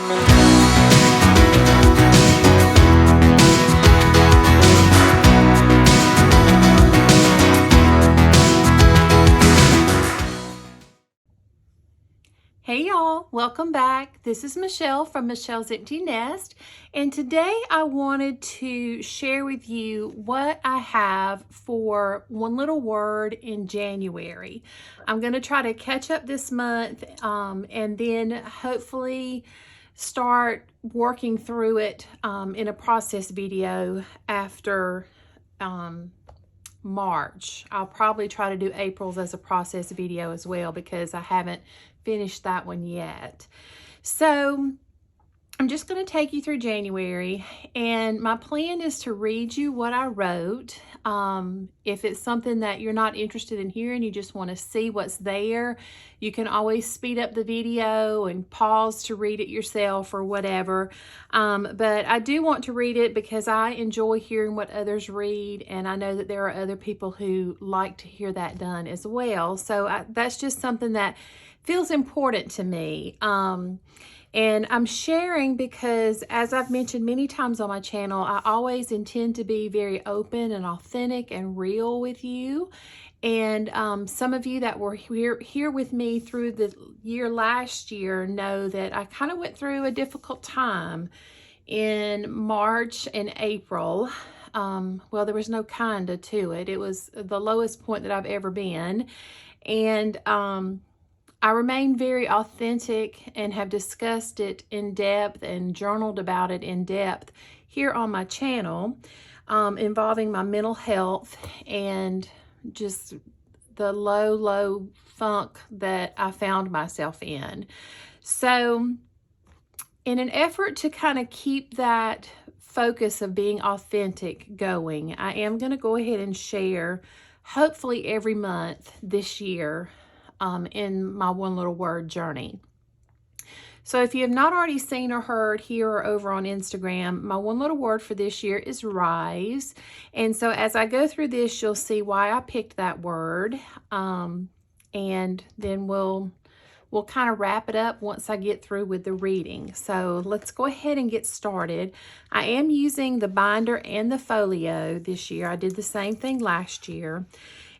Hey y'all, welcome back. This is Michelle from Michelle's Empty Nest, and today I wanted to share with you what I have for One Little Word in January. I'm going to try to catch up this month and then hopefully start working through it in a process video after March. I'll probably try to do April's as a process video as well because I haven't finished that one yet. So I'm just going to take you through January, and my plan is to read you what I wrote. If it's something that you're not interested in hearing, you just want to see what's there, you can always speed up the video and pause to read it yourself or whatever. But I do want to read it because I enjoy hearing what others read, and I know that there are other people who like to hear that done as well. So that's just something that feels important to me. And I'm sharing because, as I've mentioned many times on my channel, I always intend to be very open and authentic and real with you. And some of you that were here with me through the year last year know that I kind of went through a difficult time in March and April. Well, there was no kinda to it. It was the lowest point that I've ever been. And I remain very authentic and have discussed it in depth and journaled about it in depth here on my channel, involving my mental health and just the low funk that I found myself in. So in an effort to kind of keep that focus of being authentic going, I am going to go ahead and share, hopefully every month this year, in my One Little Word journey. So if you have not already seen or heard here or over on Instagram, my One Little Word for this year is rise. And so as I go through this, you'll see why I picked that word. And then we'll kind of wrap it up once I get through with the reading. So let's go ahead and get started. I am using the binder and the folio this year. I did the same thing last year.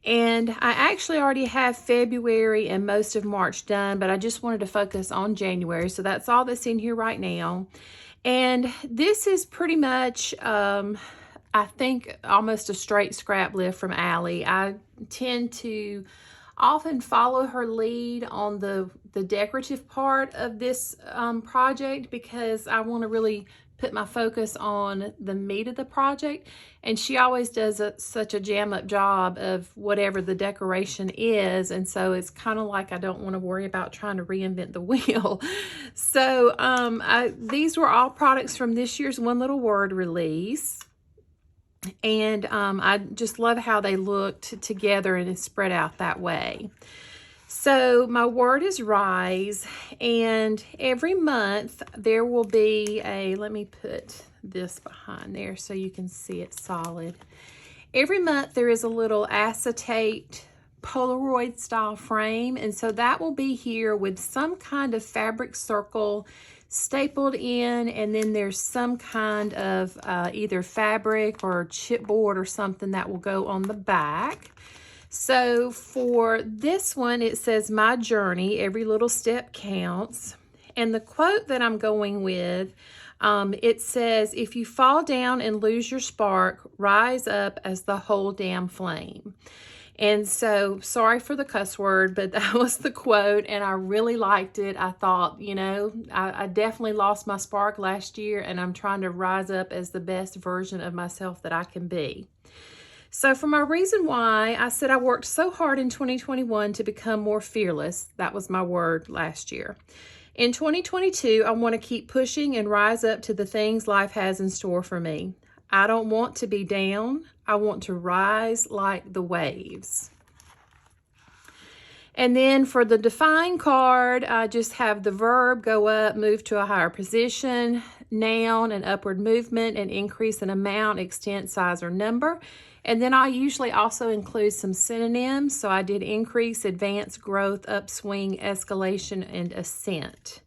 And I actually already have February and most of March done, but I just wanted to focus on January. So that's all that's in here right now. And this is pretty much, I think, almost a straight scrap lift from Allie. I tend to often follow her lead on the decorative part of this project because I want to really put my focus on the meat of the project, and she always does such a jam-up job of whatever the decoration is, and so it's kind of like I don't want to worry about trying to reinvent the wheel. So these were all products from this year's One Little Word release, and I just love how they looked together and it's spread out that way. So my word is rise, and every month there will be a, let me put this behind there so you can see it solid. Every month there is a little acetate Polaroid style frame, and so that will be here with some kind of fabric circle stapled in, and then there's some kind of either fabric or chipboard or something that will go on the back. So for this one, it says, "My journey, every little step counts." And the quote that I'm going with, it says, "If you fall down and lose your spark, rise up as the whole damn flame." And so, sorry for the cuss word, but that was the quote, and I really liked it. I thought, you know, I definitely lost my spark last year, and I'm trying to rise up as the best version of myself that I can be. So for my reason why, I said I worked so hard in 2021 to become more fearless. That was my word last year. In 2022, I want to keep pushing and rise up to the things life has in store for me. I don't want to be down. I want to rise like the waves. And then for the define card, I just have the verb, go up, move to a higher position, noun, an upward movement, an increase in amount, extent, size, or number. And then I usually also include some synonyms. So I did increase, advance, growth, upswing, escalation, and ascent.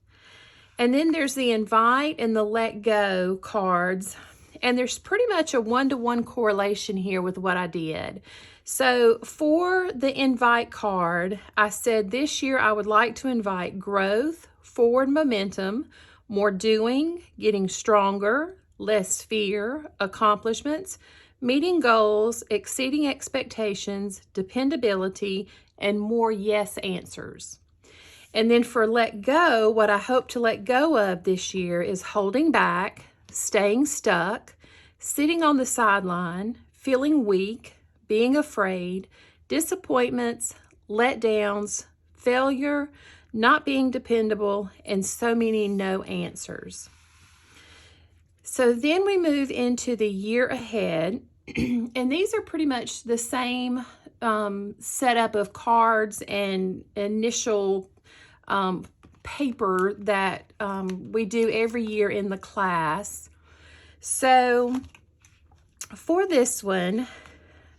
And then there's the invite and the let go cards. And there's pretty much a one-to-one correlation here with what I did. So for the invite card, I said this year I would like to invite growth, forward momentum, more doing, getting stronger, less fear, accomplishments, meeting goals, exceeding expectations, dependability, and more yes answers. And then for let go, what I hope to let go of this year is holding back, staying stuck, sitting on the sideline, feeling weak, being afraid, disappointments, letdowns, failure, not being dependable, and so many no answers. So then we move into the year ahead, and these are pretty much the same setup of cards and initial paper that we do every year in the class. So for this one,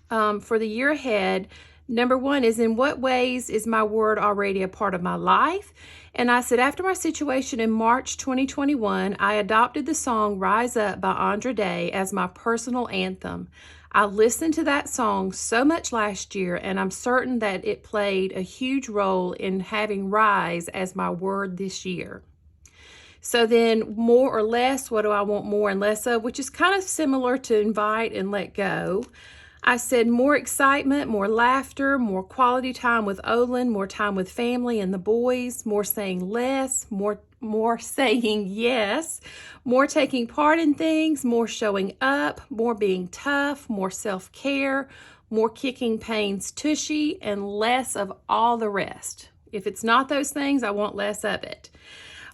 for the year ahead, number one is, in what ways is my word already a part of my life? And I said, after my situation in March 2021, I adopted the song Rise Up by Andra Day as my personal anthem. I listened to that song so much last year, and I'm certain that it played a huge role in having rise as my word this year. So then more or less, what do I want more and less of? Which is kind of similar to invite and let go. I said more excitement, more laughter, more quality time with Olin, more time with family and the boys, more saying less, more saying yes, more taking part in things, more showing up, more being tough, more self-care, more kicking pains tushy, and less of all the rest. If it's not those things, I want less of it.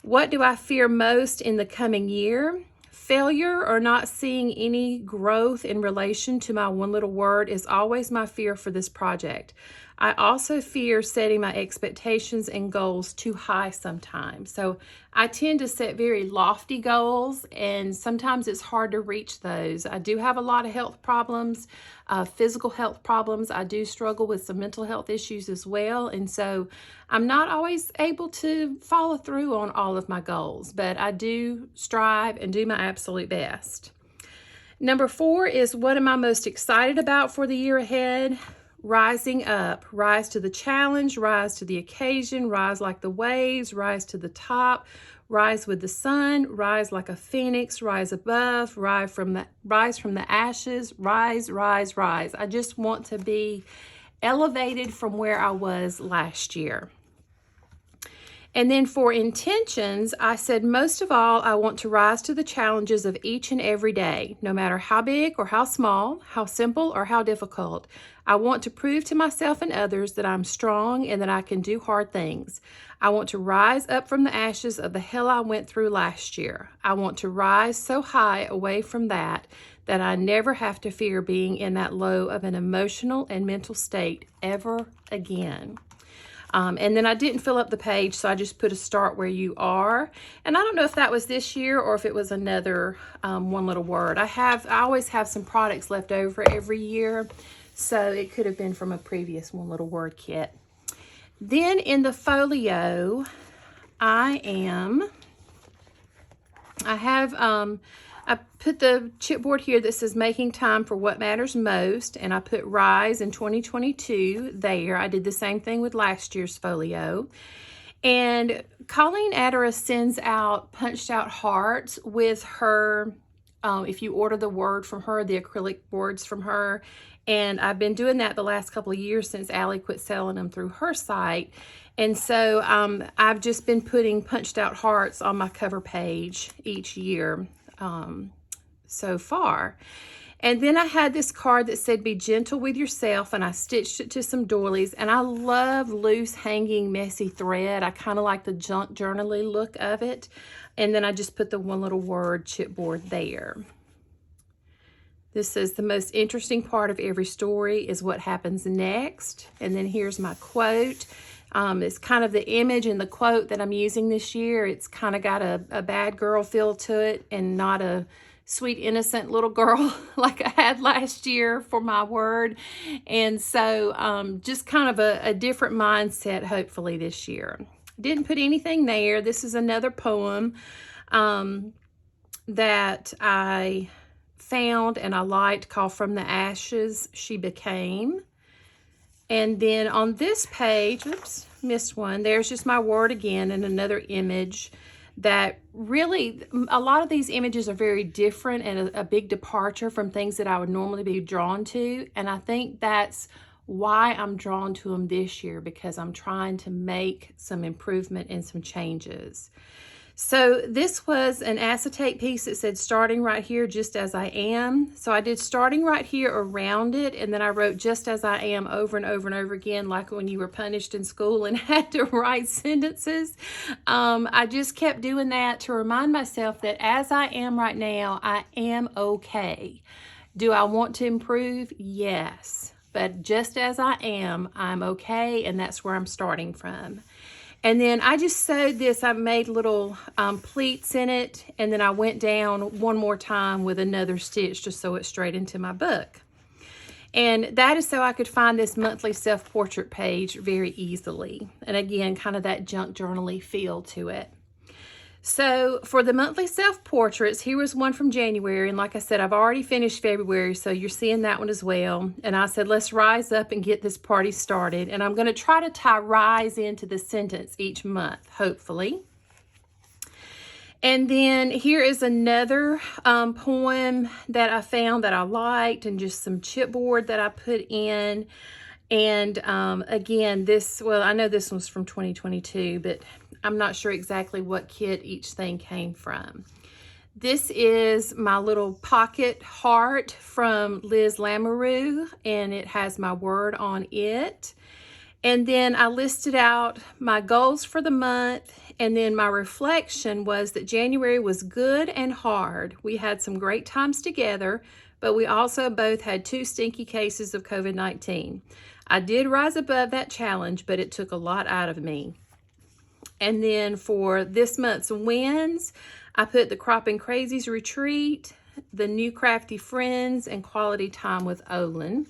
What do I fear most in the coming year? Failure or not seeing any growth in relation to my one little word is always my fear for this project. I also fear setting my expectations and goals too high sometimes. So I tend to set very lofty goals, and sometimes it's hard to reach those. I do have a lot of health problems, physical health problems. I do struggle with some mental health issues as well. And so I'm not always able to follow through on all of my goals, but I do strive and do my absolute best. Number 4 is, what am I most excited about for the year ahead? Rising up. Rise to the challenge, rise to the occasion, rise like the waves, rise to the top, rise with the sun, rise like a phoenix, rise above, rise from the ashes, rise, rise, rise. I just want to be elevated from where I was last year. And then for intentions, I said, most of all, I want to rise to the challenges of each and every day, no matter how big or how small, how simple or how difficult. I want to prove to myself and others that I'm strong and that I can do hard things. I want to rise up from the ashes of the hell I went through last year. I want to rise so high away from that I never have to fear being in that low of an emotional and mental state ever again. And then I didn't fill up the page, so I just put a start where you are. And I don't know if that was this year or if it was another one little word. I always have some products left over every year, so it could have been from a previous one little word kit. Then in the folio, I put the chipboard here that says making time for what matters most, and I put rise in 2022 there. I did the same thing with last year's folio. And Colleen Atteras sends out punched out hearts with her, if you order the word from her, the acrylic boards from her. And I've been doing that the last couple of years since Allie quit selling them through her site. And so I've just been putting punched out hearts on my cover page each year so far. And then I had this card that said, be gentle with yourself, and I stitched it to some doilies. And I love loose hanging messy thread. I kind of like the junk journaly look of it. And then I just put the one little word chipboard there. This says, the most interesting part of every story is what happens next. And then here's my quote. It's kind of the image and the quote that I'm using this year. It's kind of got a bad girl feel to it and not a sweet, innocent little girl like I had last year for my word. And so just kind of a different mindset, hopefully, this year. Didn't put anything there. This is another poem that I found and I liked, called From the Ashes She Became. And then on this page, oops, missed one. There's just my word again and another image that really, a lot of these images are very different and a big departure from things that I would normally be drawn to. And I think that's why I'm drawn to them this year, because I'm trying to make some improvement and some changes. So this was an acetate piece that said starting right here, just as I am. So I did starting right here around it, and then I wrote just as I am over and over and over again, like when you were punished in school and had to write sentences. I just kept doing that to remind myself that as I am right now, I am okay. Do I want to improve? Yes. But just as I am, I'm okay, and that's where I'm starting from. And then I just sewed this. I made little pleats in it, and then I went down one more time with another stitch to sew it straight into my book. And that is so I could find this monthly self-portrait page very easily. And again, kind of that junk journal-y feel to it. So for the monthly self-portraits, here was one from January. And like I said, I've already finished February, so you're seeing that one as well. And I said, let's rise up and get this party started. And I'm going to try to tie rise into the sentence each month, hopefully. And then here is another poem that I found that I liked, and just some chipboard that I put in. And again, well, I know this one's from 2022, but I'm not sure exactly what kit each thing came from. This is my little pocket heart from Liz Lamoureux, and it has my word on it. And then I listed out my goals for the month, and then my reflection was that January was good and hard. We had some great times together, but we also both had 2 stinky cases of COVID-19. I did rise above that challenge, but it took a lot out of me. And then for this month's wins, I put the Cropping Crazies retreat, the new crafty friends, and quality time with Olin.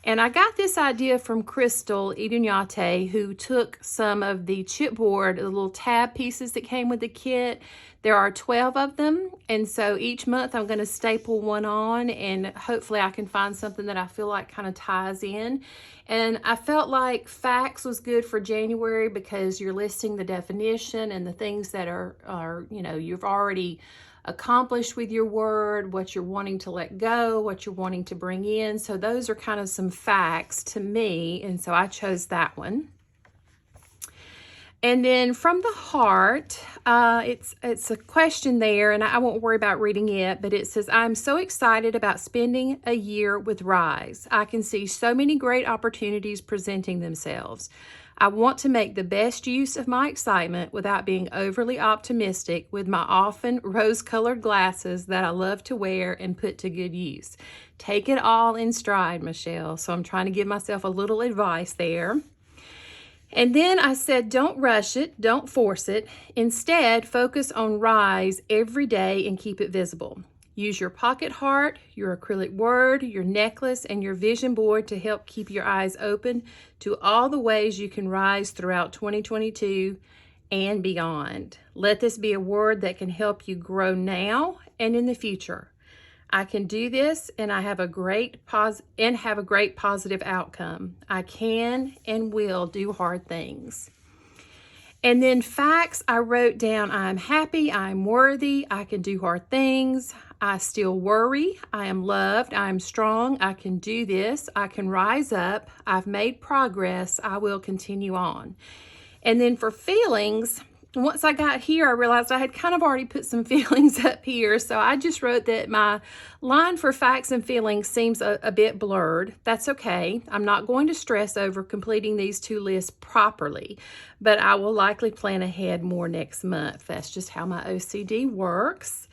And I got this idea from Crystal Idunyate, who took some of the chipboard, the little tab pieces that came with the kit. There are 12 of them, and so each month I'm going to staple one on, and hopefully I can find something that I feel like kind of ties in. And I felt like facts was good for January, because you're listing the definition and the things that are you know, you've already accomplished with your word, what you're wanting to let go, what you're wanting to bring in. So those are kind of some facts to me, and so I chose that one. And then from the heart, it's a question there, and I won't worry about reading it, but it says, I'm so excited about spending a year with Rise. I can see so many great opportunities presenting themselves. I want to make the best use of my excitement without being overly optimistic with my often rose-colored glasses that I love to wear and put to good use. Take it all in stride, Michelle. So I'm trying to give myself a little advice there. And then I said, don't rush it, don't force it. Instead, focus on Rise every day and keep it visible. Use your pocket heart, your acrylic word, your necklace, and your vision board to help keep your eyes open to all the ways you can rise throughout 2022 and beyond. Let this be a word that can help you grow now and in the future. I can do this, and I have a great positive outcome. I can and will do hard things. And then facts, I wrote down, I'm happy, I'm worthy, I can do hard things, I still worry, I am loved, I am strong, I can do this, I can rise up, I've made progress, I will continue on. And then for feelings, once I got here, I realized I had kind of already put some feelings up here. So I just wrote that my line for facts and feelings seems a bit blurred. That's okay. I'm not going to stress over completing these 2 lists properly, but I will likely plan ahead more next month. That's just how my OCD works.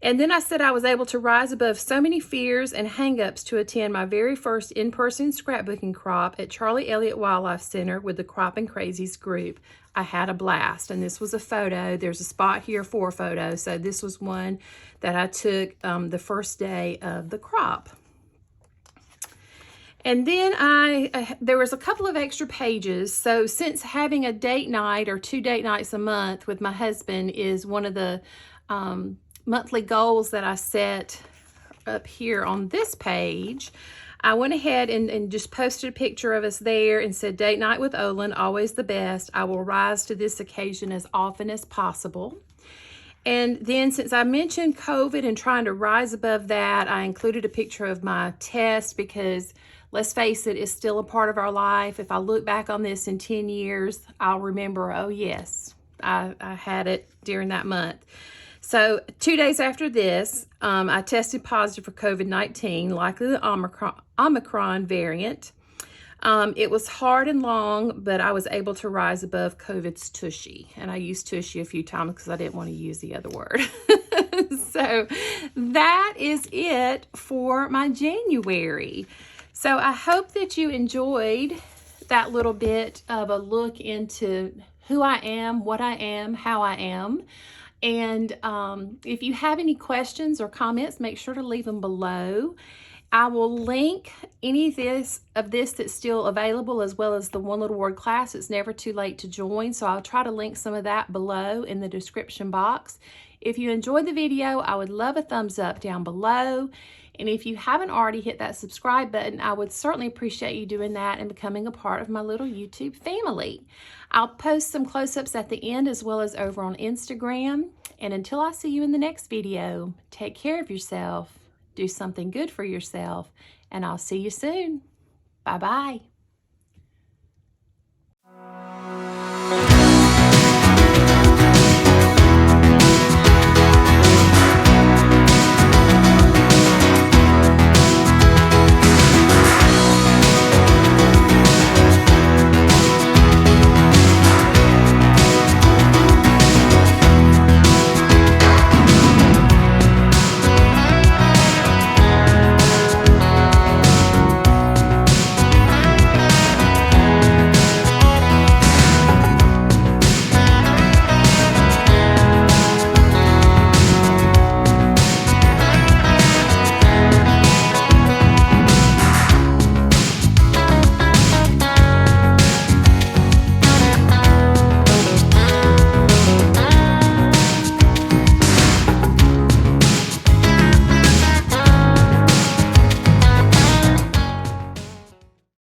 And then I said I was able to rise above so many fears and hang-ups to attend my very first in-person scrapbooking crop at Charlie Elliott Wildlife Center with the Cropping Crazies group. I had a blast, and this was a photo. There's a spot here for a photo, so this was one that I took the first day of the crop. And then there was a couple of extra pages. So since having a date night or 2 date nights a month with my husband is one of the monthly goals that I set up here on this page, I went ahead and just posted a picture of us there and said, date night with Olin, always the best. I will rise to this occasion as often as possible. And then since I mentioned COVID and trying to rise above that, I included a picture of my test because let's face it, it's still a part of our life. If I look back on this in 10 years, I'll remember, oh yes, I had it during that month. So 2 days after this, I tested positive for COVID-19, likely the Omicron variant. It was hard and long, but I was able to rise above COVID's tushy. And I used tushy a few times because I didn't want to use the other word. So that is it for my January. So I hope that you enjoyed that little bit of a look into who I am, what I am, how I am. And if you have any questions or comments, make sure to leave them below. I will link any of this that's still available, as well as the One Little Word class. It's never too late to join, so I'll try to link some of that below in the description box. If you enjoyed the video, I would love a thumbs up down below. And if you haven't already hit that subscribe button, I would certainly appreciate you doing that and becoming a part of my little YouTube family. I'll post some close-ups at the end as well as over on Instagram. And until I see you in the next video, take care of yourself, do something good for yourself, and I'll see you soon. Bye-bye.